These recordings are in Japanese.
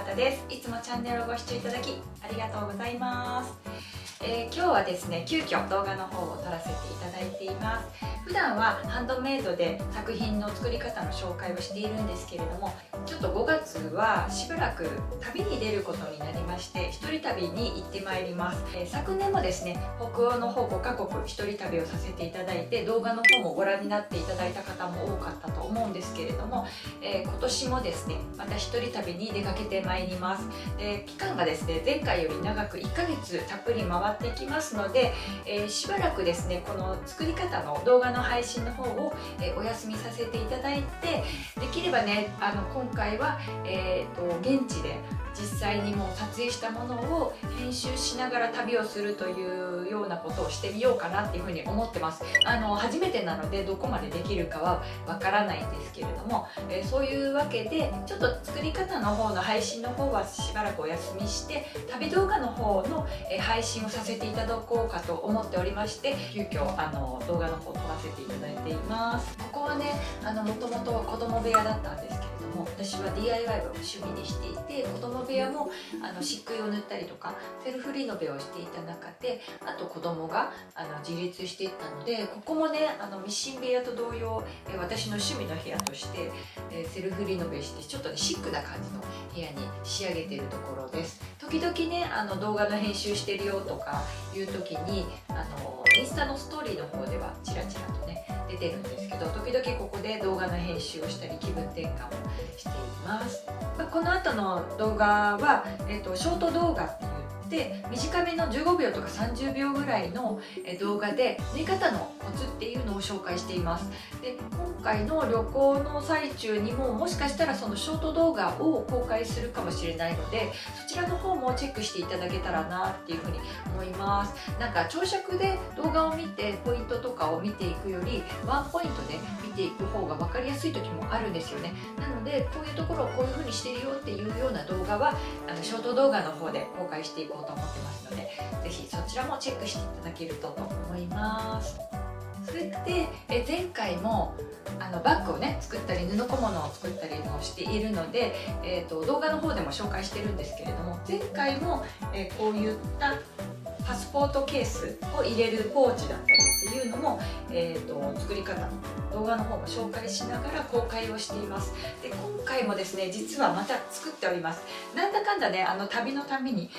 田です。いつもチャンネルをご視聴いただきありがとうございます。今日はですね、急遽動画の方を撮らせていただいています。普段はハンドメイドで作品の作り方の紹介をしているんですけれども、ちょっと5月はしばらく旅に出ることになりまして、一人旅に行ってまいります。昨年もですね、北欧の方5カ国一人旅をさせていただいて、動画の方もご覧になっていただいた方も多かったと思うんですけれども、今年もですね、また一人旅に出かけてまいります。期間がですね、前回より長く1ヶ月たっぷり回っていきますので、しばらくですね、この作り方の動画の配信の方を、お休みさせていただいて、できればね、今回は、現地で実際にもう撮影したものを編集しながら旅をするというようなことをしてみようかなっていうふうに思ってます。初めてなのでどこまでできるかはわからないんですけれども、そういうわけでちょっと作り方の方の配信の方はしばらくお休みして、旅動画の方の配信をさせていただこうかと思っておりまして、急遽動画の方を撮らせていただいています。ここはね、もともと子供部屋だったんですけれども、私は DIY を趣味にしていて、子供部屋も漆喰を塗ったりとかセルフリノベをしていた中で、あと子供が自立していったので、ここもねミシン部屋と同様、私の趣味の部屋として、セルフリノベしてちょっとねシックな感じの部屋に仕上げているところです。時々ね動画の編集してるよとかいう時にインスタのストーリーの方ではチラチラとね出てるんですけど、時々ここで動画の編集をしたり気分転換をしています。この後の動画は、ショート動画って言って短めの15秒とか30秒ぐらいの動画で縫い方のコツっていうのを紹介しています。で、今回の旅行の最中にももしかしたらそのショート動画を公開するかもしれないので、そちらの方もチェックしていただけたらなっていうふうに思います。なんか朝食で動画を見てポイントとかを見ていくより、ワンポイントで見ていく方が分かりやすい時もあるんですよね。なのでこういうところをこういうふうにしてるよっていうような動画はショート動画の方で公開していこうと思ってますので、ぜひそちらもチェックしていただけると思います。それで前回もバッグをね作ったり布小物を作ったりもしているので、動画の方でも紹介してるんですけれども、前回もこういったパスポートケースを入れるポーチだったりっていうのも、作り方の動画の方も紹介しながら公開をしています。で、今回もですね実はまた作っております。なんだかんだね旅のために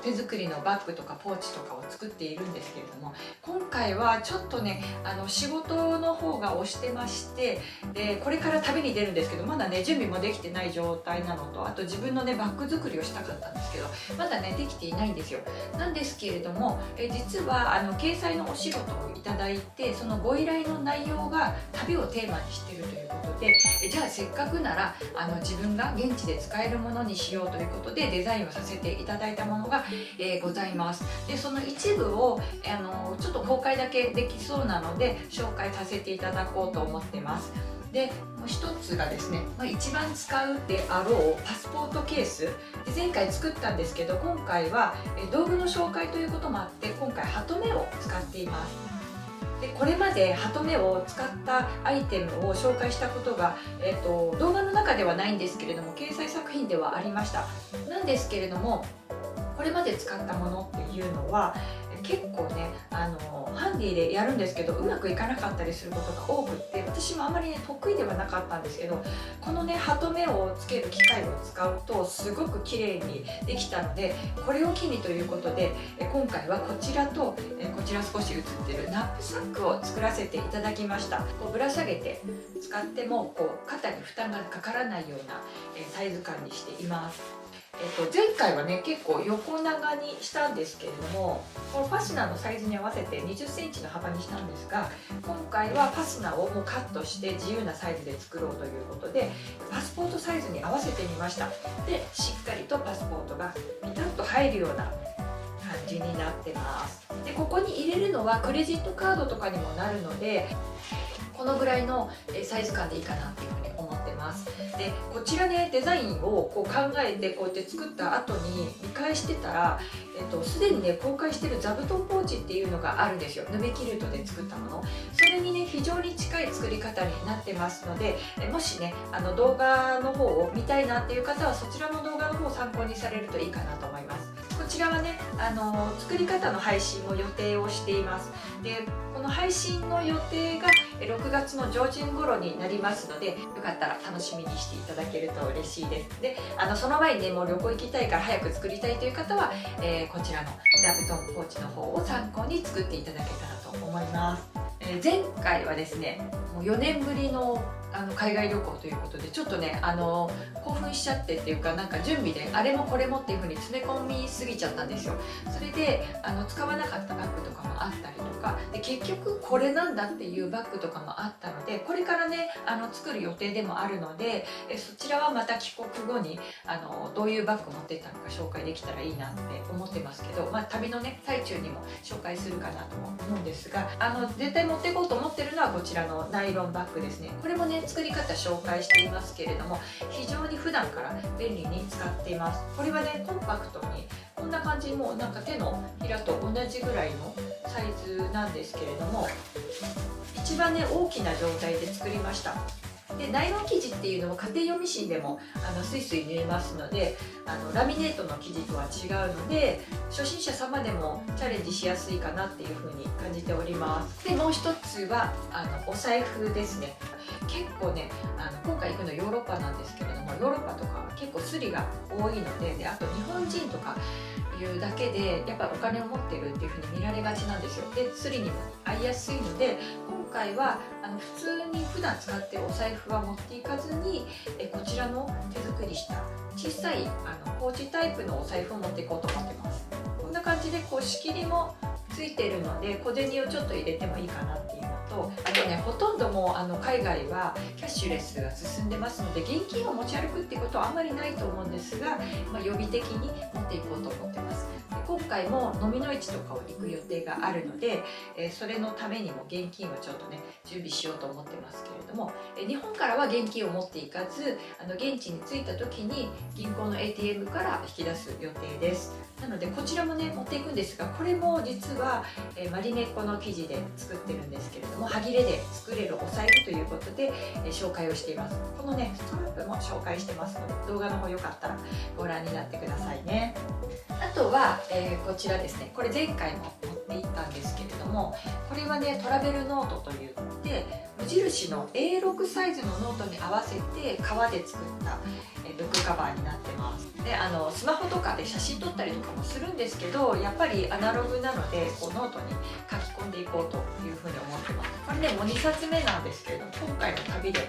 手作りのバッグとかポーチとかを作っているんですけれども、今回はちょっとね仕事の方が押してまして、でこれから旅に出るんですけど、まだね準備もできてない状態なのと、あと自分のねバッグ作りをしたかったんですけどまだねできていないんですよ。なんですけれども実は掲載のお仕事をいただいて、そのご依頼の内容が旅をテーマにしているということで、じゃあせっかくなら自分が現地で使えるものにしようということでデザインをさせていただいたものが、ございます。でその一部をちょっと公開だけできそうなので紹介させていただこうと思ってます。でもう一つがですね、一番使うであろうパスポートケースで、前回作ったんですけど、今回は道具の紹介ということもあって今回ハトメを使っています。でこれまでハトメを使ったアイテムを紹介したことが、動画の中ではないんですけれども掲載作品ではありました。なんですけれども、これまで使ったものっていうのは結構ねハンディでやるんですけどうまくいかなかったりすることが多くって、私もあまりね得意ではなかったんですけど、このねハトメをつける機械を使うとすごく綺麗にできたので、これを機にということで今回はこちらとこちら少し写ってるナップサックを作らせていただきました。こうぶら下げて使ってもこう肩に負担がかからないようなサイズ感にしています。前回はね結構横長にしたんですけれども、このファスナーのサイズに合わせて20センチの幅にしたんですが、今回はファスナーをもうカットして自由なサイズで作ろうということでパスポートサイズに合わせてみました。でしっかりとパスポートがピタッと入るような感じになってます。でここに入れるのはクレジットカードとかにもなるので、このぐらいのサイズ感でいいかなっていうふうに思ってます。でこちらね、デザインをこう考えてこうやって作った後に見返してたら、すでにね公開してる座布団ポーチっていうのがあるんですよ。ヌメキルトで作ったもの、それにね非常に近い作り方になってますので、もしね動画の方を見たいなっていう方はそちらの動画の方を参考にされるといいかなと思います。こちらはね作り方の配信も予定をしています。でこの配信の予定が6月の上旬頃になりますので、よかったら楽しみにしていただけると嬉しいです。でその前にねもう旅行行きたいから早く作りたいという方は、こちらの座布団ポーチの方を参考に作っていただけたらと思います。前回はですねもう4年ぶりの海外旅行ということで、ちょっとね興奮しちゃってっていうか、なんか準備であれもこれもっていう風に詰め込みすぎちゃったんですよ。それで使わなかったバッグとかもあったりとかで、結局これなんだっていうバッグとかもあったので、これからね作る予定でもあるので、そちらはまた帰国後にどういうバッグ持ってったのか紹介できたらいいなって思ってますけど、旅のね最中にも紹介するかなとも思うんですが、絶対持っていこうと思ってるのはこちらのナイロンバッグですね。これもね作り方紹介していますけれども、非常に普段から便利に使っています。これはねコンパクトにこんな感じ、もうなんか手のひらと同じぐらいのサイズなんですけれども、一番ね大きな状態で作りました。でナイロン生地っていうのも家庭用ミシンでもスイスイ縫えますので、ラミネートの生地とは違うので初心者様でもチャレンジしやすいかなっていう風に感じております。でもう一つはお財布ですね。結構ね今回行くのヨーロッパなんですけれども、ヨーロッパとかは結構スリが多いので、あと日本人とかいうだけでやっぱりお金を持ってるっていう風に見られがちなんですよ。でスリにも合いやすいので、今回は普通に普段使ってるお財布は持っていかずにこちらの手作りした小さいポーチタイプのお財布を持っていこうと思ってます。こんな感じでこう仕切りもついてるので小銭をちょっと入れてもいいかなっていうのと、あとねほとんどもう海外はキャッシュレスが進んでますので、現金を持ち歩くっていうことはあんまりないと思うんですが、予備的に持っていこうと思ってます。で今回も飲みの市とかを行く予定があるので、それのためにも現金はちょっとね準備しようと思ってますけれども、日本からは現金を持っていかず現地に着いた時に銀行の ATM から引き出す予定です。なのでこちらもね持っていくんですが、これも実はマリメッコの生地で作ってるんですけれども、歯切れで作れるお財布ということで紹介をしています。このねストラップも紹介してますので、動画の方よかったらご覧になってくださいね。あとは、こちらですね。これ前回も持っていったんですけれども、これはねトラベルノートといって無印の A6 サイズのノートに合わせて革で作ったブックカバーになってます。でスマホとかで写真撮ったりとかもするんですけど、やっぱりアナログなのでこうノートに書き込んでいこうというふうに思ってます。これねもう2冊目なんですけれども、今回の旅で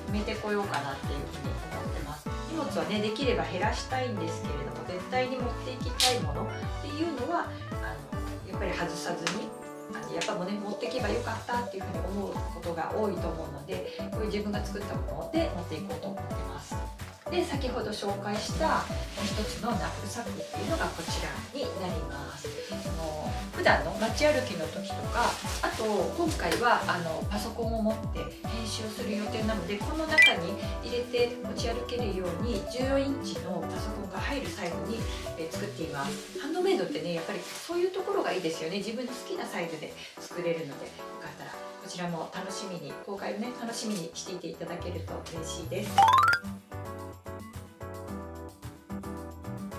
埋めてこようかなっていうふうに思ってます。荷物はねできれば減らしたいんですけれども、絶対に持っていきたいものっていうのはやっぱり外さずにやっぱもうね持っていけばよかったっていうふうに思うことが多いと思うので、こういう自分が作ったもので持っていこうと思ってます。で先ほど紹介したもう一つのナップサックっていうのがこちらになります。普段の街歩きの時とか、あと今回はパソコンを持って編集をする予定なので、この中に入れて持ち歩けるように14インチのパソコンが入るサイズに作っています。ハンドメイドってねやっぱりそういうところがいいですよね。自分の好きなサイズで作れるので、よかったらこちらも楽しみに、公開をね楽しみにしていていただけると嬉しいです。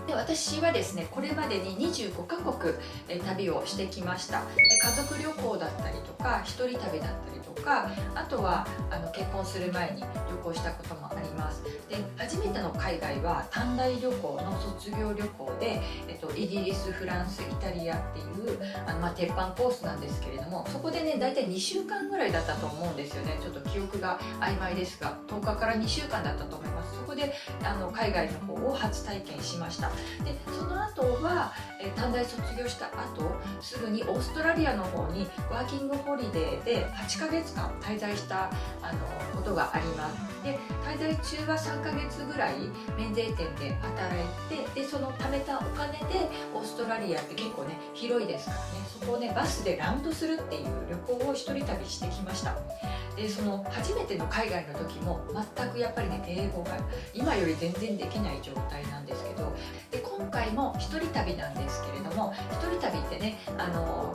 で私はですねこれまでに25カ国旅をしてきました。家族旅行だったりとか一人旅だったりとか、あとは結婚する前に旅行したこともあります。で初めての海外は短大旅行の卒業旅行で、イギリス、フランス、イタリアっていう鉄板コースなんですけれども、そこでね大体2週間ぐらいだったと思うんですよね。ちょっと記憶が曖昧ですが10日から2週間だったと思います。そこで海外の方を初体験しました。でその後は短大卒業した後すぐにオーストラリアの方にワーキングホリデーで8ヶ月間滞在したことがあります。で滞在中は3ヶ月ぐらい免税店で働いて、でその貯めたお金でオーストラリアって結構ね広いですからね、そこをねバスでラウンドするっていう旅行を一人旅してきました。でその初めての海外の時も全くやっぱりね英語が今より全然できない状態なんですけど、で今回も一人旅なんですけれども、一人旅ってね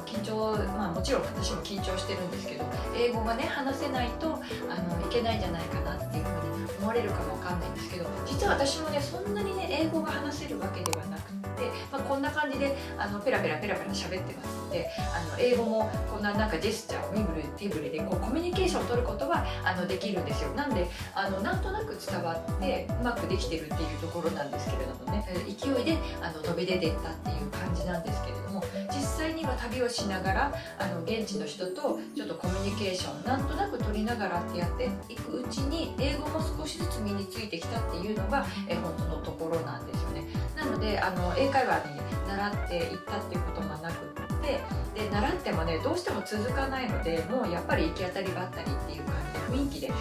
緊張、もちろん私も緊張してるんですけど、英語がね話せないといけないんじゃないかなっていうふうに思われるかもわかんないんですけど、実は私もねそんなにね英語が話せるわけではなくて、こんな感じでペラペラ喋ってますので、英語もこんななんかジェスチャー身振り手振りでこうコミュニケーションを取ることはできるんですよ。なんでなんとなく伝わってうまくできてるっていうところなんですけれどもね、勢いで飛び出てったっていう感じなんですけれども、実際には旅をしながら現地の人とちょっとコミュニケーションなんとなく取りながらってやっていくうちに英語も少しずつ身についてきたっていうのが本当のところなんですよね。なので英会話に習っていったっていうこともなくって、で習ってもねどうしても続かないので、もうやっぱり行き当たりばったりっていう感じで雰囲気で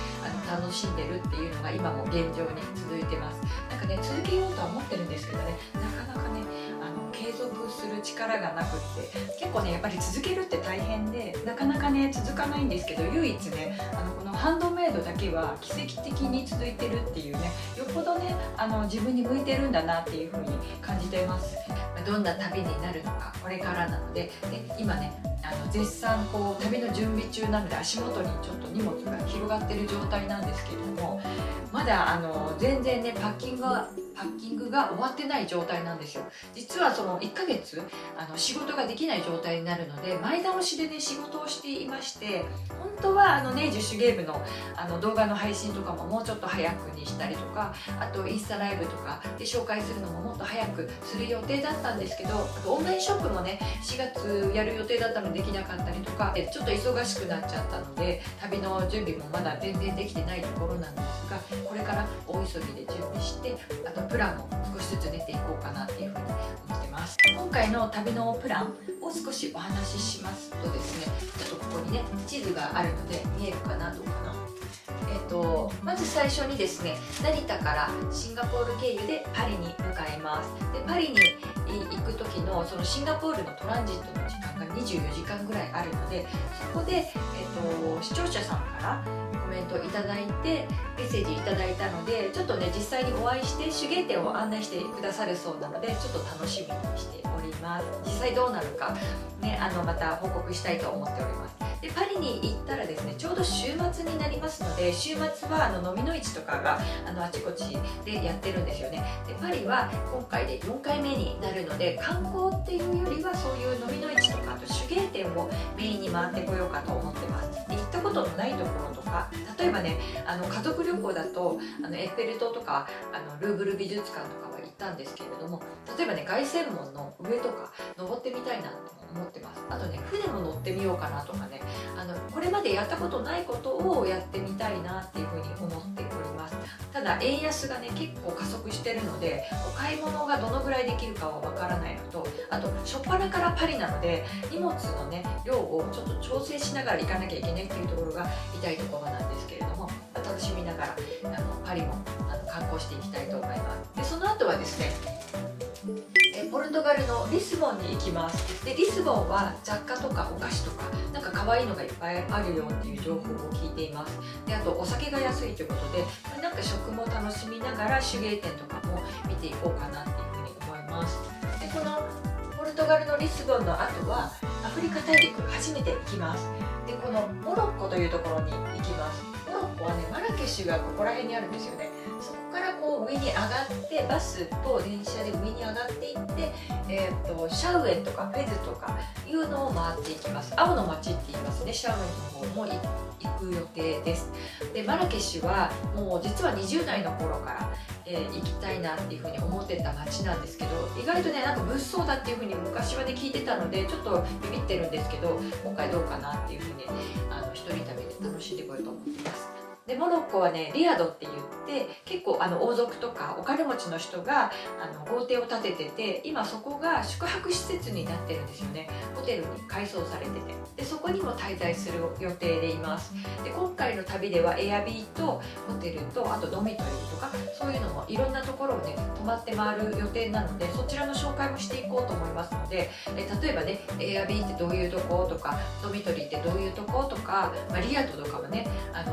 楽しんでるっていうのが今も現状に続いてます。なんかね続けようとは思ってるんですけどね、なかなかね継続する力がなくって、結構ねやっぱり続けるって大変でなかなかね続かないんですけど、唯一ねこのハンドメイドだけは奇跡的に続いてるっていうね、よっぽどね自分に向いてるんだなっていう風に感じてます。どんな旅になるのかこれからなので、今ね絶賛こう旅の準備中なので足元にちょっと荷物が広がってる状態なんですけれども、まだ全然ねパッキングが終わってない状態なんですよ。実はその1ヶ月仕事ができない状態になるので、前倒しでね仕事をしていまして、本当はね十手芸部の動画の配信とかももうちょっと早くにしたりとか、あとインスタライブとかで紹介するのももっと早くする予定だったんですけど、あとオンラインショップもね4月やる予定だったのでできなかったりとか、ちょっと忙しくなっちゃったので旅の準備もまだ全然できてないところなんですが、これから大急ぎで準備して、あとプランも少しずつ練っていこうかなっていうふうに思ってます。今回の旅のプランを少しお話ししますとですね、ちょっとここにね地図があるので見えるかな、どうかな。まず最初にですね、成田からシンガポール経由でパリに向かいます。でパリに行く時のそのシンガポールのトランジットの時間が24時間ぐらいあるので、そこで、視聴者さんからコメントいただいてメッセージいただいたので、ちょっとね実際にお会いして手芸店を案内してくださるそうなので、ちょっと楽しみにしております。実際どうなるかねまた報告したいと思っております。でパリに行ったらですね、ちょうど週末になりますので、週末は飲みの市とかがあちこちでやってるんですよね。でパリは今回で4回目になるので、観光っていうよりはそういう飲みの市とかあと手芸店をメインに回ってこようかと思ってます。で行ったことのないところとか、例えばね家族旅行だとエッフェル塔とかルーブル美術館とかは行ったんですけれども、例えばね凱旋門の上とか登ってみたいなと思ってます。あとね船も乗ってみようかなとかね、これまでやったことないことをやってみたいなっていうふうに思っております。ただ円安がね結構加速してるので、お買い物がどのぐらいできるかはわからないのと、あと初っ端からパリなので荷物のね量をちょっと調整しながら行かなきゃいけないっていうところが痛いところなんですけれども、楽しみながらパリも観光していきたいと思います。でその後はですね、ポルトガルのリスボンに行きます。でリスボンは雑貨とかお菓子とかなんか可愛いのがいっぱいあるよっていう情報を聞いています。であとお酒が安いということで、なんか食も楽しみながら手芸店とかも見ていこうかなっていうふうに思います。でこのポルトガルのリスボンの後はアフリカ大陸初めて行きます。でこのモロッコというところに行きます。モロッコはねマラケシュがここら辺にあるんですよね。そこからこう上に上がってバスと電車で上に上がっていって、シャウエンとかフェズとかいうのを回っていきます。青の街って言いますね。シャウエンの方も行く予定です。でマラケシュはもう実は20代の頃から、行きたいなっていうふうに思ってた街なんですけど、意外とねなんか物騒だっていうふうに昔はね聞いてたのでちょっとビビってるんですけど、今回どうかなっていうふうに一人旅で楽しんでこようと思っています。でモロッコはねリヤドって言って結構王族とかお金持ちの人が豪邸を建ててて、今そこが宿泊施設になってるんですよね。ホテルに改装されてて、でそこにも滞在する予定でいます。で今回の旅ではエアビーとホテルとあとドミトリーとかそういうのもいろんなところをね泊まって回る予定なので、そちらの紹介もしていこうと思いますので、例えばねエアビーってどういうとことかドミトリーってどういうとことか、リヤドとかもね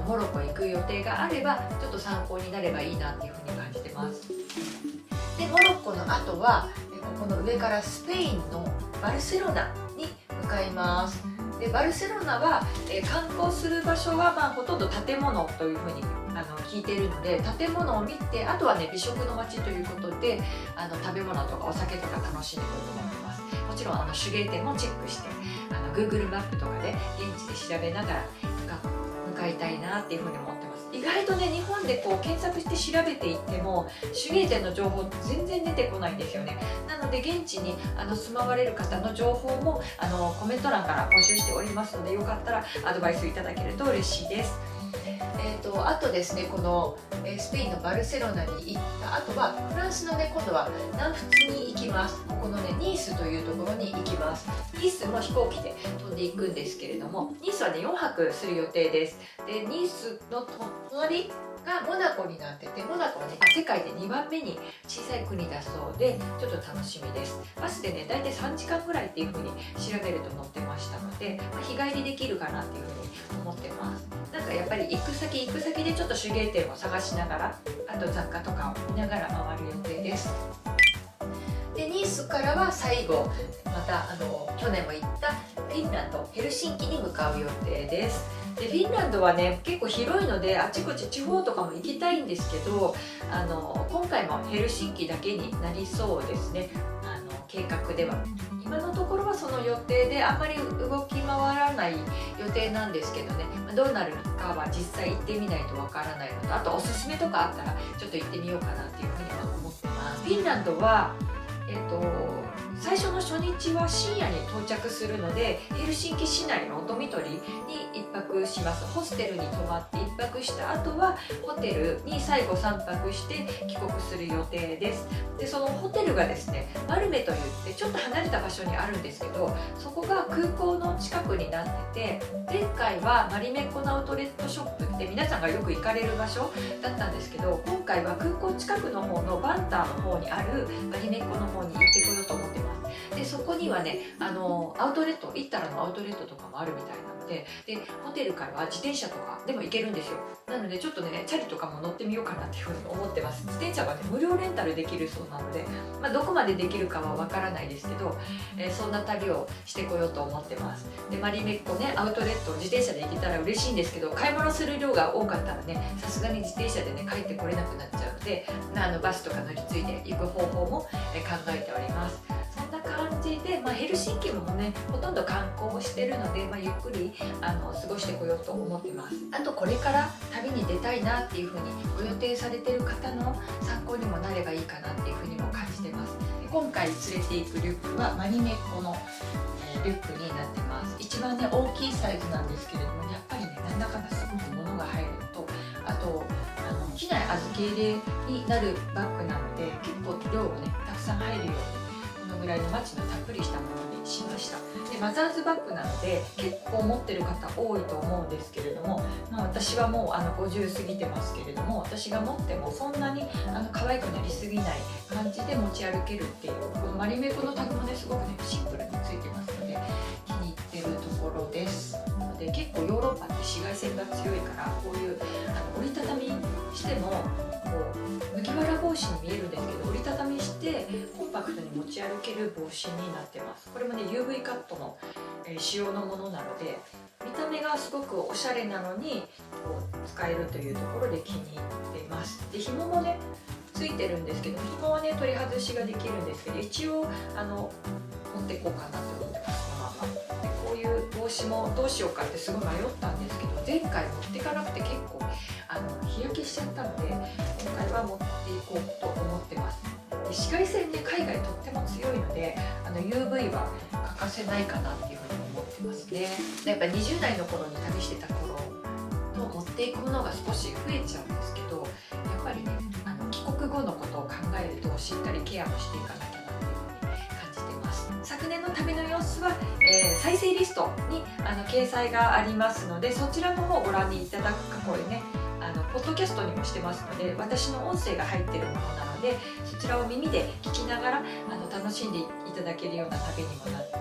モロッコ行く予定があればちょっと参考になればいいなっていうふうに感じてます。でモロッコの後はここの上からスペインのバルセロナに向かいます。でバルセロナは、観光する場所は、ほとんど建物というふうに聞いているので、建物を見て、あとはね美食の街ということで食べ物とかお酒とか楽しんでくると思います。もちろん手芸店もチェックしてGoogle マップとかで現地で調べながら向かいたいなっていうふうに思ってます。意外とね日本でこう検索して調べていっても手芸店の情報全然出てこないんですよね。なので現地に住まわれる方の情報もコメント欄から募集しておりますので、よかったらアドバイスいただけると嬉しいです。あとですね、このスペインのバルセロナに行った後はフランスのね今度は南仏に行きます。ここのねニースというところに行きます。ニースも飛行機で飛んでいくんですけれども、ニースはね4泊する予定です。でニースの隣がモナコになってて、モナコはね世界で2番目に小さい国だそうでちょっと楽しみです。バスでね大体3時間ぐらいっていう風に調べると載ってましたので、日帰りできるかなっていう風に思ってます。なんかやっぱり行く先でちょっと手芸店を探しながら、あと雑貨とかを見ながら回る予定です。でニースからは最後また去年も行ったフィンランドヘルシンキに向かう予定です。でフィンランドはね結構広いのであちこち地方とかも行きたいんですけど、今回もヘルシンキだけになりそうですね。計画では今のところはその予定であんまり動き回らない予定なんですけどね、どうなるかは実際行ってみないとわからないのと、あとおすすめとかあったらちょっと行ってみようかなっていうふうには思ってます。フィンランドは最初の初日は深夜に到着するので、ヘルシンキ市内のドミトリーに1泊します。ホステルに泊まって1泊した後はホテルに最後3泊して帰国する予定です。でそのホテルがですねマルメといってちょっと離れた場所にあるんですけど、そこが空港の近くになってて、前回はマリメッコのアウトレットショップって皆さんがよく行かれる場所だったんですけど、今回は空港近くの方のバンターの方にあるマリメッコの方に行ってこようと思ってます。でそこにはねアウトレット、イッタラのアウトレットとかもあるみたいなので、ホテルからは自転車とかでも行けるんですよ。なのでちょっとねチャリとかも乗ってみようかなっていうふうに思ってます。自転車はね無料レンタルできるそうなので、どこまでできるかはわからないですけど、そんな旅をしてこようと思ってます。でマリメッコねアウトレット自転車で行けたら嬉しいんですけど、買い物する量が多かったらねさすがに自転車でね帰ってこれなくなっちゃうので、バスとか乗り継いで行く方法も考えております。そんな感じで、ヘルシンキもねほとんど観光をしてるので、ゆっくり過ごしてこようと思ってます。あとこれから旅に出たいなっていうふうにご予定されてる方の参考にもなればいいかなっていうふうにも感じてます。で今回連れていくリュックはマリメッコのリュックになってます。一番ね大きいサイズなんですけれども、やっぱりねなんだかんだすごく物が入るのと、あと機内預け入れになるバッグなので結構量がねたくさん入るようにこのぐらいのマチのたっぷりしたものにしました。でマザーズバッグなので結構持ってる方多いと思うんですけれども、私はもう50過ぎてますけれども、私が持ってもそんなに可愛くなりすぎない感じで持ち歩けるっていう、このマリメコのタグもねすごくねシンプルについてますので気に入ってるところです。で結構ヨーロッパって紫外線が強いから、こういう折りたたみしてもこう麦わら帽子に見えるんですけど、折りたたみしてコンパクトに持ち歩ける帽子になってます。これもね UV カットの仕様のものなので、見た目がすごくおしゃれなのにこう使えるというところで気に入ってます。で紐もねついてるんですけど、紐はね取り外しができるんですけど、一応持っていこうかなと思ってます。このままでこういう帽子もどうしようかってすごい迷ったんですけど、前回持っていかなくて結構日焼けしちゃったので、今回は持っていこうと思ってます。で紫外線ね海外とっても強いのでUV は欠かせないかなっていうふうに思ってますね。でやっぱ20代の頃に旅してた頃と持っていくものが少し増えちゃうんですけど、やっぱりね帰国後のことを考えるとしっかりケアもしていかなきゃなっていうふうに感じてます。昨年の旅の様子は、再生リストに掲載がありますので、そちらの方をご覧にいただくか、これねポッドキャストにもしてますので、私の音声が入ってるものなので、そちらを耳で聞きながら楽しんでいただけるような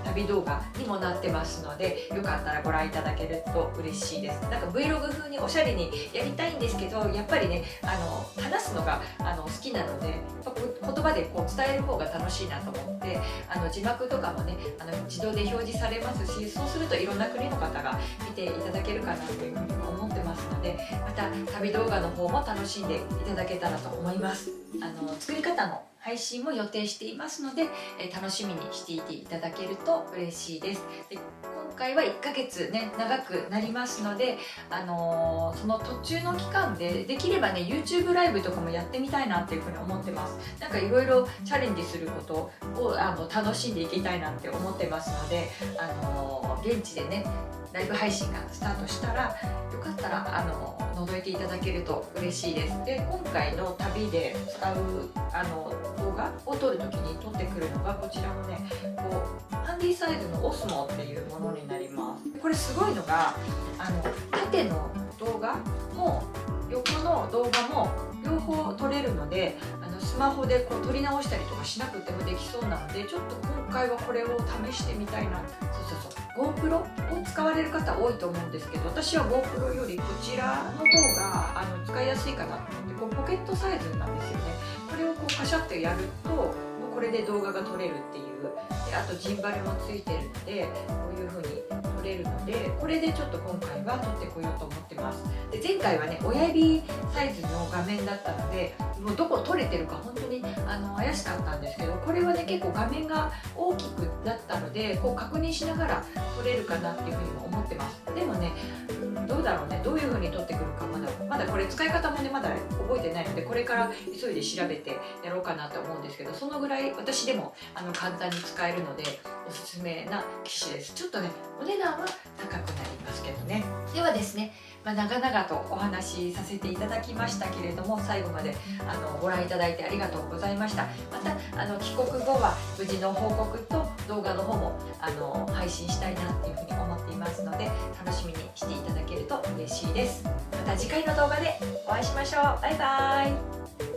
旅動画にもなってますので、よかったらご覧いただけると嬉しいです。なんか Vlog 風におしゃれにやりたいんですけど、やっぱりね話すのが好きなので、言葉でこう伝える方が楽しいなと思って、字幕とかもね自動で表示されますし、そうするといろんな国の方が見ていただけるかなというふうに思ってますので、また旅動画の方も楽しんでいただけたらと思います。作り方の配信も予定していますので、楽しみにしていていただけると嬉しいです。で、今回は1ヶ月ね長くなりますので、その途中の期間でできればね YouTube ライブとかもやってみたいなっていうふうに思ってます。なんかいろいろチャレンジすることを楽しんでいきたいなって思ってますので、現地でねライブ配信がスタートしたら、よかったら覗いていただけると嬉しいです。で、今回の旅で使う動画を撮るときに撮ってくるのがこちらのねハンディサイズのオスモっていうものになります。これすごいのが縦の動画も横の動画も両方撮れるので、スマホでこう撮り直したりとかしなくてもできそうなので、ちょっと今回はこれを試してみたいな。GoPro を使われる方多いと思うんですけど、私は GoPro よりこちらの方が使いやすいかなと思って、ポケットサイズなんですよね。これをこうカシャってやるともうこれで動画が撮れるっていう。で、あとジンバルもついてるのでこういう風に撮れるので、これでちょっと今回は撮ってこようと思ってます。で、前回はね親指サイズの画面だったので、もうどこ撮れてるか本当に怪しかったんですけど、これはね結構画面が大きくなったので、こう確認しながら撮れるかなっていうふうにも思ってます。でもね、どうだろうね、どういう風に撮ってくるかまだこれ使い方もねまだ覚えてないので、これから急いで調べてやろうかなと思うんですけど、そのぐらい私でも簡単に使えるのでおすすめな機種です。ちょっとねお値段は高くなりますけどね。ではですね、長々とお話しさせていただきましたけれども、最後までご覧いただいてありがとうございました。また帰国後は無事の報告と動画の方も配信したいなっていうふうに思っていますので、楽しみにしていただけると嬉しいです。また次回の動画でお会いしましょう。バイバーイ。